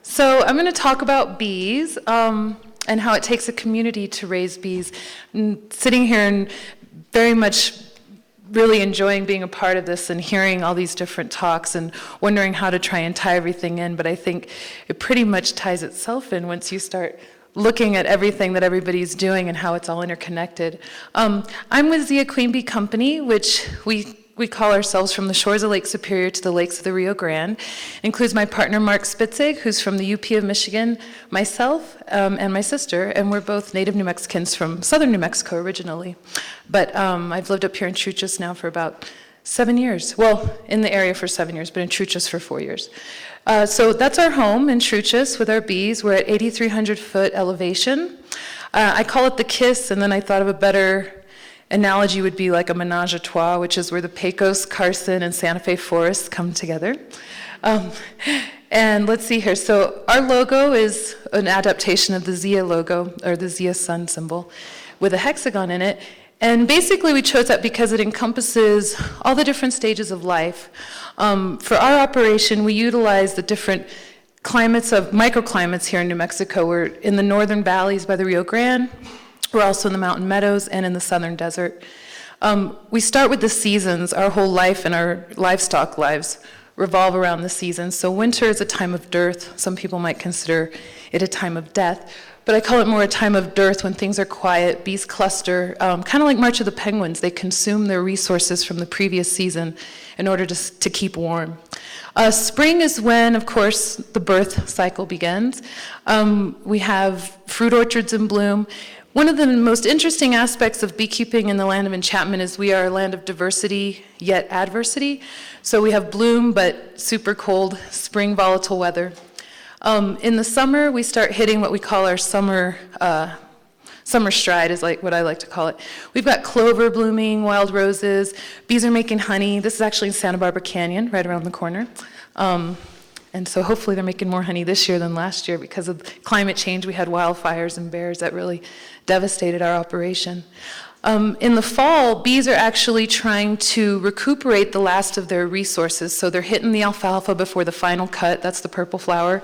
So I'm going to talk about bees and how it takes a community to raise bees. And sitting here and very much really enjoying being a part of this and hearing all these different talks and wondering how to try and tie everything in, but I think it pretty much ties itself in once you start looking at everything that everybody's doing and how it's all interconnected. I'm with Zia Queen Bee Company, which we call ourselves from the shores of Lake Superior to the lakes of the Rio Grande. It includes my partner Mark Spitzig, who's from the UP of Michigan, myself, and my sister, and we're both native New Mexicans from southern New Mexico originally. But I've lived up here in Truchas now for about 7 years. Well, in the area for 7 years, but in Truchas for 4 years. So that's our home in Truchas with our bees. We're at 8,300 foot elevation. I call it the kiss, and then I thought of a better analogy would be like a menage a trois, which is where the Pecos, Carson, and Santa Fe forests come together. And let's see here. So our logo is an adaptation of the Zia logo, or the Zia sun symbol, with a hexagon in it. And basically we chose that because it encompasses all the different stages of life. For our operation, we utilize the different climates of microclimates here in New Mexico. We're in the northern valleys by the Rio Grande. We're also in the mountain meadows and in the southern desert. We start with the seasons. Our whole life and our livestock lives revolve around the seasons. So winter is a time of dearth. Some people might consider it a time of death. But I call it more a time of dearth when things are quiet, bees cluster, kind of like March of the Penguins. They consume their resources from the previous season in order to keep warm. Spring is when, of course, the birth cycle begins. We have fruit orchards in bloom. One of the most interesting aspects of beekeeping in the land of enchantment is we are a land of diversity, yet adversity. So we have bloom, but super cold, spring volatile weather. In the summer, we start hitting what we call our summer stride, is like what I like to call it. We've got clover blooming, wild roses, bees are making honey. This is actually in Santa Barbara Canyon, right around the corner. And so hopefully they're making more honey this year than last year because of climate change. We had wildfires and bears that really devastated our operation. In the fall, bees are actually trying to recuperate the last of their resources. So they're hitting the alfalfa before the final cut. That's the purple flower.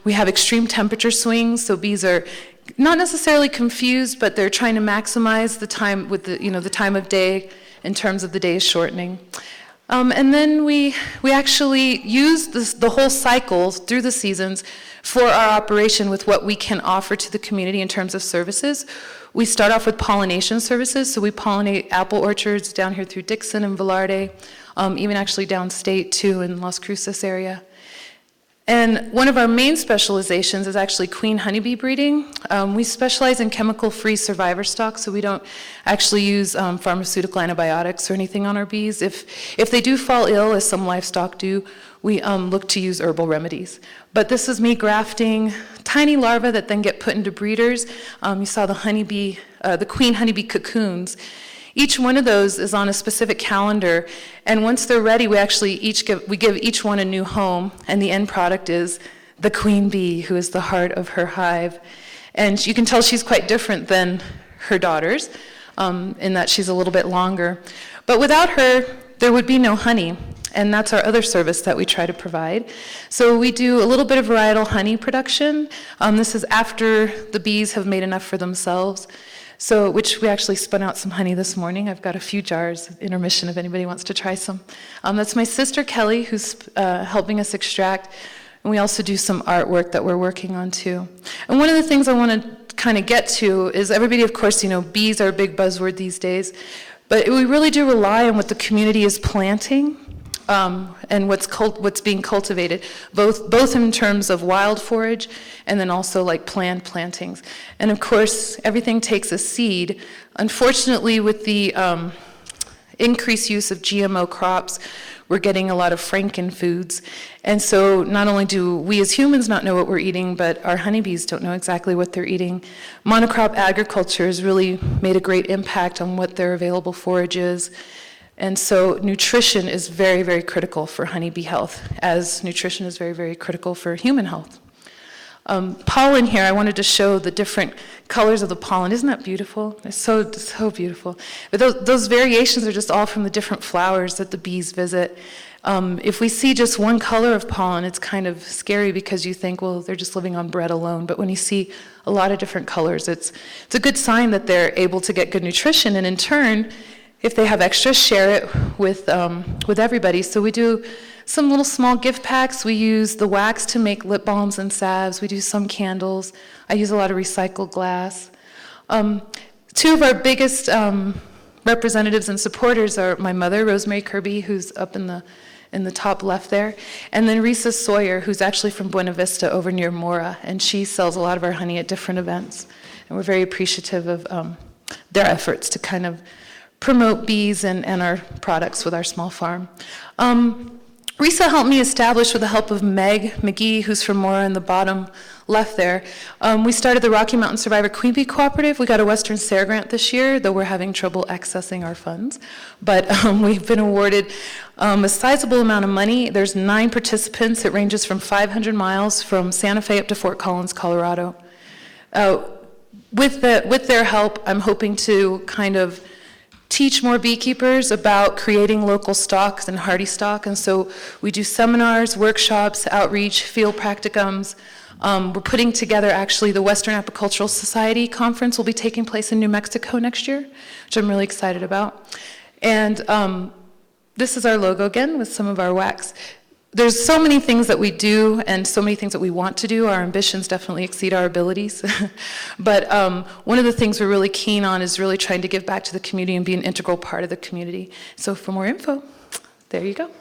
We have extreme temperature swings, so bees are not necessarily confused, but they're trying to maximize the time with the time of day in terms of the days shortening. And then we actually use the whole cycle through the seasons for our operation with what we can offer to the community in terms of services. We start off with pollination services, so we pollinate apple orchards down here through Dixon and Velarde, even actually downstate too in Las Cruces area. And one of our main specializations is actually queen honeybee breeding. We specialize in chemical-free survivor stock, so we don't actually use pharmaceutical antibiotics or anything on our bees. If they do fall ill, as some livestock do, we look to use herbal remedies. But this is me grafting tiny larvae that then get put into breeders. You saw the honeybee, the queen honeybee cocoons. Each one of those is on a specific calendar, and once they're ready, we actually give each one a new home, and the end product is the queen bee, who is the heart of her hive. And you can tell she's quite different than her daughters, in that she's a little bit longer. But without her, there would be no honey, and that's our other service that we try to provide. So we do a little bit of varietal honey production. This is after the bees have made enough for themselves. So, which we actually spun out some honey this morning. I've got a few jars, intermission, if anybody wants to try some. That's my sister Kelly, who's helping us extract. And we also do some artwork that we're working on too. And one of the things I want to kind of get to is everybody, of course, bees are a big buzzword these days. But we really do rely on what the community is planting and what's being cultivated, both in terms of wild forage and then also like planned plantings. And of course, everything takes a seed. Unfortunately, with the increased use of GMO crops, we're getting a lot of frankenfoods. And so not only do we as humans not know what we're eating, but our honeybees don't know exactly what they're eating. Monocrop agriculture has really made a great impact on what their available forage is. And so nutrition is very, very critical for honeybee health, as nutrition is very, very critical for human health. Pollen here, I wanted to show the different colors of the pollen. Isn't that beautiful? It's so beautiful. But those variations are just all from the different flowers that the bees visit. If we see just one color of pollen, it's kind of scary because you think, well, they're just living on bread alone. But when you see a lot of different colors, it's a good sign that they're able to get good nutrition. And in turn, if they have extra, share it with everybody. So we do some little small gift packs. We use the wax to make lip balms and salves. We do some candles. I use a lot of recycled glass. Two of our biggest representatives and supporters are my mother, Rosemary Kirby, who's up in the top left there, and then Risa Sawyer, who's actually from Buena Vista over near Mora, and she sells a lot of our honey at different events. And we're very appreciative of their efforts to kind of promote bees and our products with our small farm. Risa helped me establish, with the help of Meg McGee, who's from Mora in the bottom left there, we started the Rocky Mountain Survivor Queen Bee Cooperative. We got a Western SARE grant this year, though we're having trouble accessing our funds. But we've been awarded a sizable amount of money. There's 9 participants. It ranges from 500 miles from Santa Fe up to Fort Collins, Colorado. With their help, I'm hoping to kind of teach more beekeepers about creating local stocks and hardy stock. And so we do seminars, workshops, outreach, field practicums. We're putting together, actually, the Western Apicultural Society conference will be taking place in New Mexico next year, which I'm really excited about. And this is our logo again with some of our wax. There's so many things that we do and so many things that we want to do. Our ambitions definitely exceed our abilities. But one of the things we're really keen on is really trying to give back to the community and be an integral part of the community. So for more info, there you go.